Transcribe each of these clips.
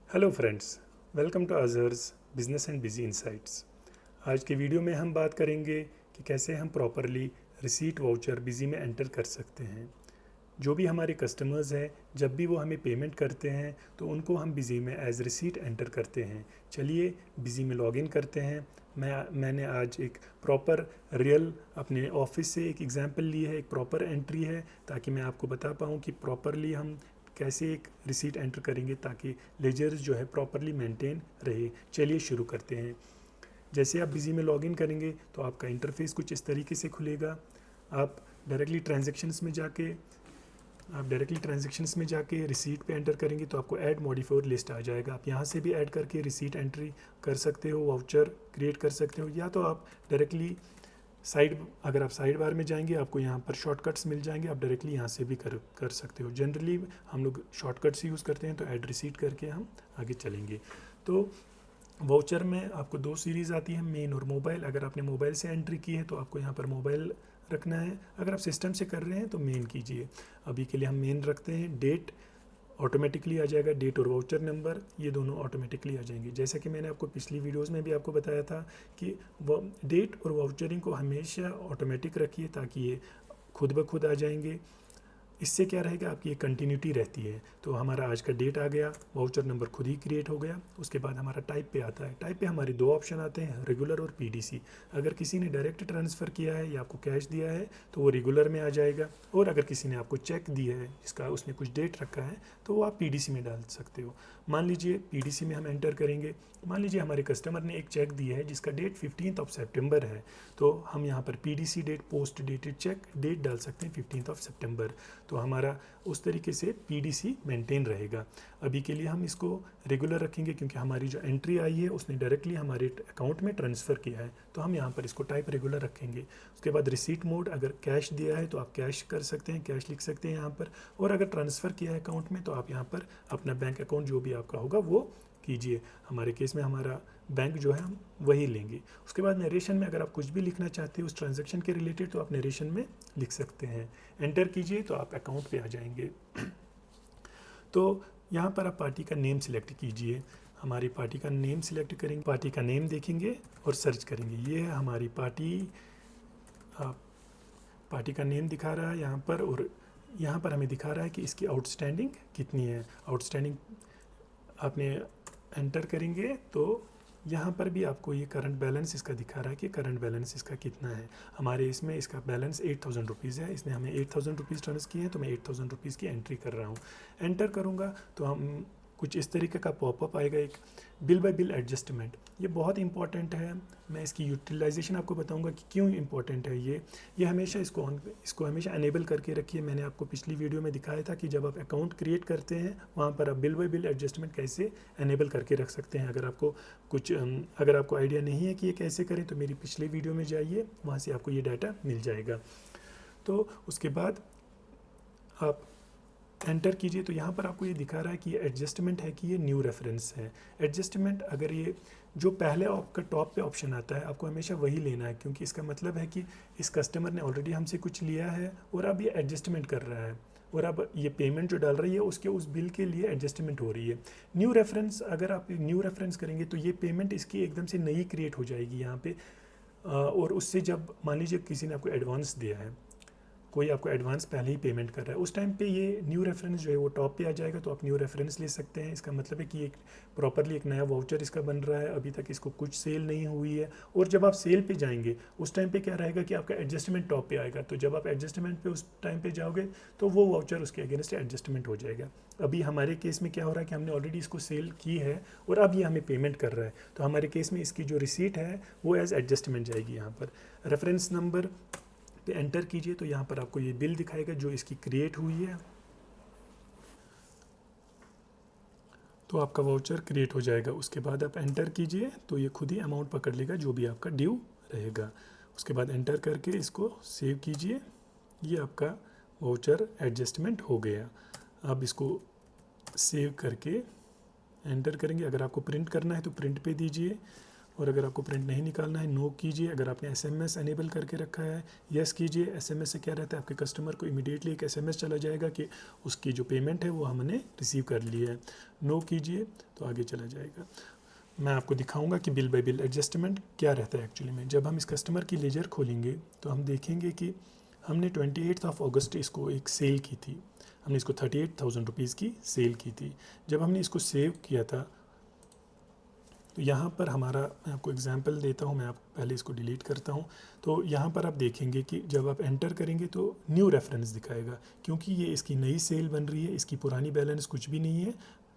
Hello friends, welcome to Azhar's business and busy insights. आज के video में हम बात करेंगे कि कैसे हम प्रॉपरली रिसीट वाउचर बिजी में एंटर कर सकते हैं। जो भी हमारे कस्टमर्स हैं, जब भी वो हमें पेमेंट करते हैं तो उनको हम बिजी में एज रिसीट एंटर करते हैं। चलिए बिजी में लॉगिन करते हैं। मैंने आज एक प्रॉपर रियल अपने ऑफिस से एक एग्जांपल ली है, एक प्रॉपर एंट्री है, ताकि मैं आपको बता पाऊँ कि प्रॉपरली हम कैसे एक रिसीट एंटर करेंगे ताकि लेजर जो है प्रॉपरली मेंटेन रहे। चलिए शुरू करते हैं। जैसे आप बिजी में लॉगिन करेंगे तो आपका इंटरफेस कुछ इस तरीके से खुलेगा। आप डायरेक्टली ट्रांजैक्शंस में जाके रिसीट पे एंटर करेंगे तो आपको ऐड मॉडिफायर लिस्ट आ जाएगा। आप यहाँ से भी ऐड करके रिसीट एंट्री कर सकते हो, वाउचर क्रिएट कर सकते हो, या तो आप डायरेक्टली अगर आप साइड बार में जाएंगे आपको यहाँ पर शॉर्टकट्स मिल जाएंगे, आप डायरेक्टली यहाँ से भी कर सकते हो। जनरली हम लोग शॉर्टकट्स यूज़ करते हैं, तो ऐड रिसीट करके हम आगे चलेंगे। तो वाउचर में आपको दो सीरीज़ आती है, मेन और मोबाइल। अगर आपने मोबाइल से एंट्री की है तो आपको यहाँ पर मोबाइल रखना है, अगर आप सिस्टम से कर रहे हैं तो मेन कीजिए। अभी के लिए हम मेन रखते हैं। डेट ऑटोमेटिकली आ जाएगा, डेट और वाउचर नंबर ये दोनों ऑटोमेटिकली आ जाएंगे। जैसा कि मैंने आपको पिछली वीडियोस में भी आपको बताया था कि वो डेट और वाउचरिंग को हमेशा ऑटोमेटिक रखिए ताकि ये खुद ब खुद आ जाएंगे। इससे क्या रहेगा, आपकी एक कंटिन्यूटी रहती है। तो हमारा आज का डेट आ गया, वाउचर नंबर खुद ही क्रिएट हो गया। उसके बाद हमारा टाइप पे आता है। टाइप पे हमारे दो ऑप्शन आते हैं, रेगुलर और पीडीसी। अगर किसी ने डायरेक्ट ट्रांसफ़र किया है या आपको कैश दिया है तो वो रेगुलर में आ जाएगा, और अगर किसी ने आपको चेक दिया है जिसका उसने कुछ डेट रखा है तो वो आप पीडीसी में डाल सकते हो। मान लीजिए पीडीसी में हम एंटर करेंगे। मान लीजिए हमारे कस्टमर ने एक चेक दिया है जिसका डेट 15 सितंबर है, तो हम यहाँ पर PDC date post dated cheque date डाल सकते हैं 15 सितंबर। तो हमारा उस तरीके से पीडीसी मेंटेन रहेगा। अभी के लिए हम इसको रेगुलर रखेंगे क्योंकि हमारी जो एंट्री आई है उसने डायरेक्टली हमारे अकाउंट में ट्रांसफ़र किया है, तो हम यहाँ पर इसको टाइप रेगुलर रखेंगे। उसके बाद रिसीट मोड, अगर कैश दिया है तो आप कैश कर सकते हैं, कैश लिख सकते हैं यहाँ पर, और अगर ट्रांसफ़र किया है अकाउंट में तो आप यहाँ पर अपना बैंक अकाउंट जो भी आपका होगा वो कीजिए। हमारे केस में हमारा बैंक जो है हम वही लेंगे। उसके बाद नरेशन में अगर आप कुछ भी लिखना चाहते हो उस ट्रांजैक्शन के रिलेटेड तो आप नरेशन में लिख सकते हैं। एंटर कीजिए तो आप अकाउंट पे आ जाएंगे। तो यहाँ पर आप पार्टी का नेम सिलेक्ट कीजिए। हमारी पार्टी का नेम सिलेक्ट करेंगे, पार्टी का नेम देखेंगे और सर्च करेंगे। ये है हमारी पार्टी। पार्टी का नेम दिखा रहा है यहाँ पर, और यहाँ पर हमें दिखा रहा है कि इसकी आउटस्टैंडिंग कितनी है। आउटस्टैंडिंग आपने एंटर करेंगे तो यहाँ पर भी आपको ये करंट बैलेंस इसका दिखा रहा है कि करंट बैलेंस इसका कितना है। हमारे इसमें इसका बैलेंस 8000 रुपीज़ है। इसने हमें 8000 रुपीज़ ट्रांसफर किए हैं, तो मैं 8000 रुपीज़ की एंट्री कर रहा हूँ। एंटर करूँगा तो हम कुछ इस तरीके का पॉपअप आएगा, एक बिल बाय बिल एडजस्टमेंट। ये बहुत इंपॉर्टेंट है। मैं इसकी यूटिलाइजेशन आपको बताऊंगा कि क्यों इंपॉर्टेंट है ये हमेशा इसको हमेशा अनेबल करके रखिए। मैंने आपको पिछली वीडियो में दिखाया था कि जब आप अकाउंट क्रिएट करते हैं वहाँ पर आप बिल बाय बिल एडजस्टमेंट कैसे अनेबल करके रख सकते हैं। अगर आपको आइडिया नहीं है कि ये कैसे करें तो मेरी पिछले वीडियो में जाइए, वहाँ से आपको ये डाटा मिल जाएगा। तो उसके बाद आप एंटर कीजिए तो यहाँ पर आपको ये दिखा रहा है कि ये एडजस्टमेंट है कि ये न्यू रेफरेंस है। एडजस्टमेंट, अगर ये जो पहले आपका टॉप पे ऑप्शन आता है आपको हमेशा वही लेना है, क्योंकि इसका मतलब है कि इस कस्टमर ने ऑलरेडी हमसे कुछ लिया है और अब ये एडजस्टमेंट कर रहा है, और अब ये पेमेंट जो डाल रही है उसके उस बिल के लिए एडजस्टमेंट हो रही है। न्यू रेफरेंस, अगर आप न्यू रेफरेंस करेंगे तो ये पेमेंट इसकी एकदम से नई क्रिएट हो जाएगी यहाँ पे। और उससे जब मान लीजिए किसी ने आपको एडवांस दिया है, कोई आपको एडवांस पहले ही पेमेंट कर रहा है, उस टाइम पे ये न्यू रेफरेंस जो है वो टॉप पे आ जाएगा, तो आप न्यू रेफरेंस ले सकते हैं। इसका मतलब है कि एक प्रॉपरली एक नया वाउचर इसका बन रहा है, अभी तक इसको कुछ सेल नहीं हुई है। और जब आप सेल पे जाएंगे उस टाइम पे क्या रहेगा कि आपका एडजस्टमेंट टॉप पे आएगा, तो जब आप एडजस्टमेंट पे उस टाइम पे जाओगे तो वो वाउचर उसके अगेंस्ट एडजस्टमेंट हो जाएगा। अभी हमारे केस में क्या हो रहा है कि हमने ऑलरेडी इसको सेल की है और अब ये हमें पेमेंट कर रहा है, तो हमारे केस में इसकी जो रिसीट है वो एज एडजस्टमेंट जाएगी। यहाँ पर रेफरेंस नंबर पे एंटर कीजिए तो यहाँ पर आपको ये बिल दिखाएगा जो इसकी क्रिएट हुई है, तो आपका वाउचर क्रिएट हो जाएगा। उसके बाद आप एंटर कीजिए तो ये खुद ही अमाउंट पकड़ लेगा जो भी आपका ड्यू रहेगा। उसके बाद एंटर करके इसको सेव कीजिए। ये आपका वाउचर एडजस्टमेंट हो गया। अब इसको सेव करके एंटर करेंगे। अगर आपको प्रिंट करना है तो प्रिंट पे दीजिए, और अगर आपको प्रिंट नहीं निकालना है नो कीजिए। अगर आपने SMS एनेबल करके रखा है यस कीजिए। SMS से क्या रहता है, आपके कस्टमर को इमीडिएटली एक SMS चला जाएगा कि उसकी जो पेमेंट है वो हमने रिसीव कर ली है। नो कीजिए तो आगे चला जाएगा। मैं आपको दिखाऊंगा कि बिल बाय बिल एडजस्टमेंट क्या रहता है एक्चुअली में। जब हम इस कस्टमर की लेजर खोलेंगे तो हम देखेंगे कि हमने 28 अगस्त इसको एक सेल की थी। हमने इसको 38,000 रुपीज़ की सेल की थी। जब हमने इसको सेव किया था तो यहाँ पर हमारा, मैं आपको एग्जांपल देता हूँ, मैं आप पहले इसको डिलीट करता हूँ। तो यहाँ पर आप देखेंगे कि जब आप एंटर करेंगे तो न्यू रेफरेंस दिखाएगा, क्योंकि ये इसकी नई सेल बन रही है, इसकी पुरानी बैलेंस कुछ भी नहीं है,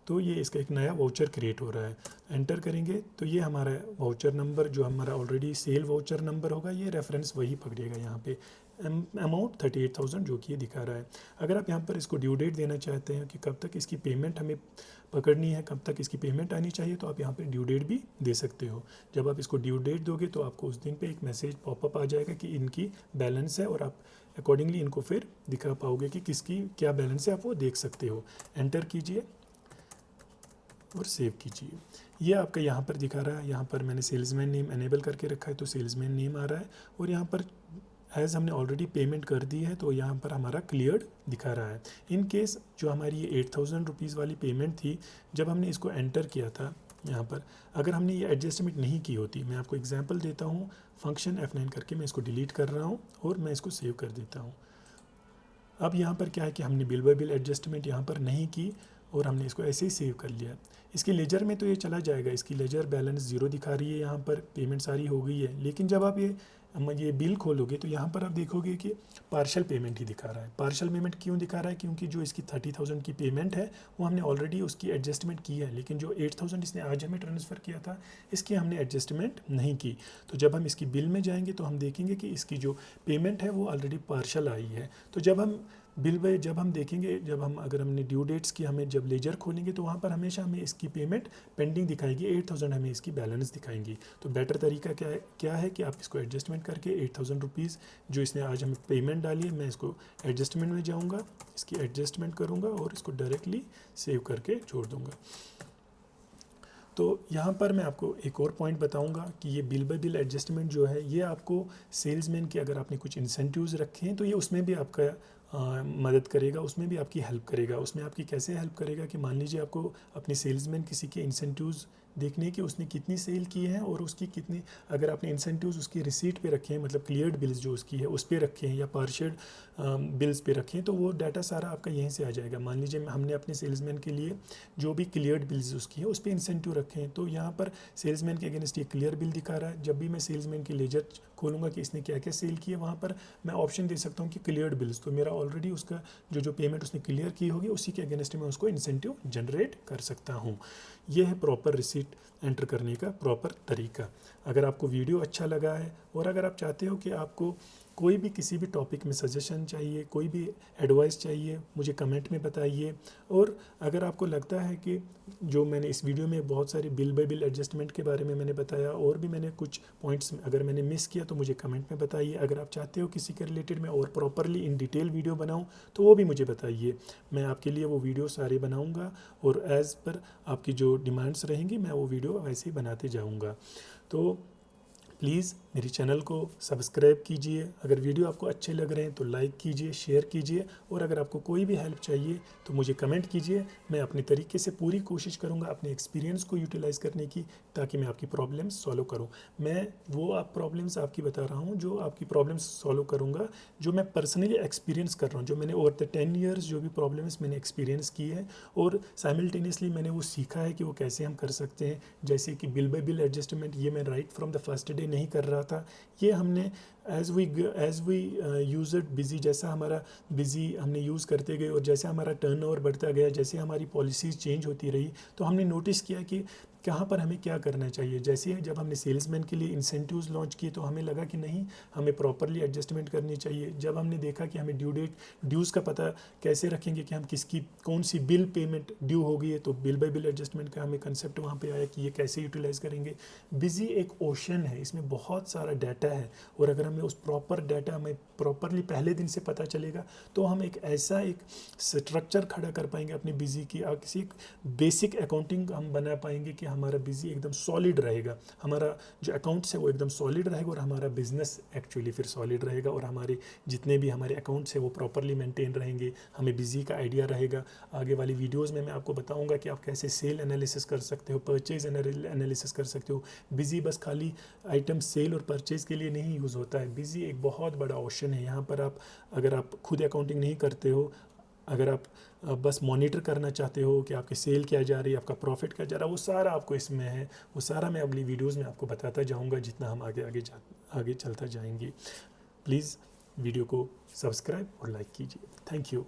तो ये इसका एक नया वाउचर क्रिएट हो रहा है। एंटर करेंगे तो ये हमारा वाउचर नंबर जो हमारा ऑलरेडी सेल वाउचर नंबर होगा, ये रेफरेंस वही पकड़ेगा यहाँ पे, अमाउंट 38,000 जो कि ये दिखा रहा है। अगर आप यहाँ पर इसको ड्यू डेट देना चाहते हैं कि कब तक इसकी पेमेंट हमें पकड़नी है, कब तक इसकी पेमेंट आनी चाहिए, तो आप यहाँ पे ड्यू डेट भी दे सकते हो। जब आप इसको ड्यू डेट दोगे तो आपको उस दिन पे एक मैसेज पॉपअप आ जाएगा कि इनकी बैलेंस है, और आप अकॉर्डिंगली इनको फिर दिखा पाओगे कि किसकी क्या बैलेंस है, आप वो देख सकते हो। एंटर कीजिए और सेव कीजिए। ये आपका यहाँ पर दिखा रहा है। यहाँ पर मैंने सेल्समैन नेम एनेबल करके रखा है तो सेल्समैन नेम आ रहा है, और यहाँ पर एज हमने ऑलरेडी पेमेंट कर दी है तो यहाँ पर हमारा क्लियर्ड दिखा रहा है। इन केस जो हमारी ये 8,000 रुपीज़ वाली पेमेंट थी, जब हमने इसको एंटर किया था यहाँ पर, अगर हमने ये एडजस्टमेंट नहीं की होती, मैं आपको एग्जांपल देता हूँ, फंक्शन F9 करके मैं इसको डिलीट कर रहा हूँ और मैं इसको सेव कर देता हूँ। अब यहाँ पर क्या है कि हमने बिल बाय बिल एडजस्टमेंट यहाँ पर नहीं की और हमने इसको ऐसे ही सेव कर लिया। इसकी लेजर में तो ये चला जाएगा, इसकी लेजर बैलेंस 0 दिखा रही है, यहाँ पर पेमेंट सारी हो गई है। लेकिन जब आप ये बिल खोलोगे तो यहाँ पर आप देखोगे कि पार्शल पेमेंट ही दिखा रहा है। पार्शल पेमेंट क्यों दिखा रहा है? क्योंकि जो इसकी 30,000 की पेमेंट है वो हमने ऑलरेडी उसकी एडजस्टमेंट की है, लेकिन जो 8,000 इसने आज हमें ट्रांसफ़र किया था इसकी हमने एडजस्टमेंट नहीं की। तो जब हम इसकी बिल में जाएंगे तो हम देखेंगे कि इसकी जो पेमेंट है वो ऑलरेडी पार्शल आई है। तो जब हम बिल बाय जब हम देखेंगे, जब हम अगर हमने ड्यू डेट्स की हमें जब लेजर खोलेंगे तो वहाँ पर हमेशा हमें इसकी पेमेंट पेंडिंग दिखाएगी, 8,000 हमें इसकी बैलेंस दिखाएंगी। तो बेटर तरीका क्या है कि आप इसको एडजस्टमेंट करके 8,000 रुपीज़ जो इसने आज हमें पेमेंट डाली है, मैं इसको एडजस्टमेंट में जाऊँगा, इसकी एडजस्टमेंट करूँगा और इसको डायरेक्टली सेव करके छोड़ दूँगा। तो यहाँ पर मैं आपको एक और पॉइंट बताऊंगा कि ये बिल बाय बिल एडजस्टमेंट जो है ये आपको सेल्समैन की अगर आपने कुछ इंसेंटिव्स रखे हैं तो ये उसमें भी आपका मदद करेगा, उसमें भी आपकी हेल्प करेगा। उसमें आपकी कैसे हेल्प करेगा कि मान लीजिए आपको अपने सेल्समैन किसी के इंसेंटिव्स देखने कि उसने कितनी सेल की है और उसकी कितनी, अगर आपने इंसेंटिव्स उसकी रिसीट पे रखे हैं, मतलब क्लियर्ड बिल्स जो उसकी है उस पर रखे हैं या पार्शियल बिल्स पे रखे हैं, तो वो डाटा सारा आपका यहीं से आ जाएगा। मान लीजिए हमने अपने सेल्समैन के लिए जो भी क्लियर्ड बिल्स उसकी है उस पर इंसेंटिव रखे हैं, तो यहाँ पर सेल्समैन के अगेंस्ट ये क्लियर बिल दिखा रहा है। जब भी मैं सेल्समैन की लेजर खोलूँगा कि इसने क्या क्या सेल की है, वहाँ पर मैं ऑप्शन दे सकता हूँ कि क्लियर्ड बिल्स, तो मेरा ऑलरेडी उसका जो पेमेंट उसने क्लियर की होगी उसी के अगेंस्ट में उसको इंसेंटिव जनरेट कर सकता हूँ। यह है प्रॉपर रिसीट एंटर करने का प्रॉपर तरीका। अगर आपको वीडियो अच्छा लगा है और अगर आप चाहते हो कि आपको कोई भी किसी भी टॉपिक में सजेशन चाहिए, कोई भी एडवाइस चाहिए, मुझे कमेंट में बताइए। और अगर आपको लगता है कि जो मैंने इस वीडियो में बहुत सारी बिल बाय बिल एडजस्टमेंट के बारे में मैंने बताया और भी मैंने कुछ पॉइंट्स अगर मैंने मिस किया तो मुझे कमेंट में बताइए। अगर आप चाहते हो किसी के रिलेटेड मैं और प्रॉपरली इन डिटेल वीडियो बनाऊँ तो वो भी मुझे बताइए, मैं आपके लिए वो वीडियो सारे बनाऊँगा और एज़ पर आपकी जो डिमांड्स रहेंगी मैं वो वीडियो वैसे ही बनाते जाऊँगा। तो प्लीज़ मेरे चैनल को सब्सक्राइब कीजिए। अगर वीडियो आपको अच्छे लग रहे हैं तो लाइक कीजिए, शेयर कीजिए, और अगर आपको कोई भी हेल्प चाहिए तो मुझे कमेंट कीजिए। मैं अपने तरीके से पूरी कोशिश करूंगा अपने एक्सपीरियंस को यूटिलाइज़ करने की, ताकि मैं आपकी प्रॉब्लम्स सॉल्व करूं। मैं वो आप प्रॉब्लम्स आपकी बता रहा हूं जो आपकी प्रॉब्लम्स सॉल्व करूंगा, जो मैं पर्सनली एक्सपीरियंस कर रहा हूँ, जो मैंने ओवर द 10 ईयर्स जो भी प्रॉब्लम्स मैंने एक्सपीरियंस की है और साइमल्टेनियसली मैंने वो सीखा है कि वो कैसे हम कर सकते हैं। जैसे कि बिल बाय बिल एडजस्टमेंट, ये मैं right from the first day नहीं कर रहा था, ये हमने as we use it Busy, जैसा हमारा बिजी हमने यूज़ करते गए और जैसे हमारा टर्नओवर बढ़ता गया, जैसे हमारी पॉलिसीज़ चेंज होती रही, तो हमने नोटिस किया कि कहाँ पर हमें क्या करना चाहिए। जैसे जब हमने सेल्समैन के लिए इंसेंटिव्स लॉन्च किए तो हमें लगा कि नहीं, हमें प्रॉपरली एडजस्टमेंट करनी चाहिए। जब हमने देखा कि हमें ड्यूज़ का पता कैसे रखेंगे कि हम किसकी कौन सी बिल पेमेंट ड्यू हो गई है, तो बिल बाय बिल एडजस्टमेंट का हमें कंसेप्ट वहाँ पे आया कि ये कैसे यूटिलाइज़ करेंगे। बिजी एक ओशन है, इसमें बहुत सारा डाटा है, और अगर हमें उस प्रॉपर डाटा हमें प्रॉपरली पहले दिन से पता चलेगा तो हम एक ऐसा एक स्ट्रक्चर खड़ा कर पाएंगे अपनी बिजी की, किसी बेसिक अकाउंटिंग हम बना पाएंगे कि हम हमारा बिजी एकदम सॉलिड रहेगा, हमारा जो अकाउंट्स है वो एकदम सॉलिड रहेगा और हमारा बिजनेस एक्चुअली फिर सॉलिड रहेगा और हमारे जितने भी हमारे अकाउंट्स है वो प्रॉपरली मेंटेन रहेंगे, हमें बिजी का आइडिया रहेगा। आगे वाली वीडियोज़ में मैं आपको बताऊँगा कि आप कैसे सेल एनालिसिस कर सकते हो, परचेज एनालिसिस कर सकते हो। बिजी बस खाली आइटम सेल और परचेज के लिए नहीं यूज़ होता है, बिजी एक बहुत बड़ा ऑप्शन है। यहाँ पर आप अगर आप खुद अकाउंटिंग नहीं करते हो, अगर आप बस मॉनिटर करना चाहते हो कि आपकी सेल क्या जा रही है, आपका प्रॉफिट क्या जा रहा है, वो सारा आपको इसमें है। वो सारा मैं अगली वीडियोज़ में आपको बताता जाऊँगा जितना हम आगे चलता जाएंगे। प्लीज़ वीडियो को सब्सक्राइब और लाइक कीजिए। Thank you.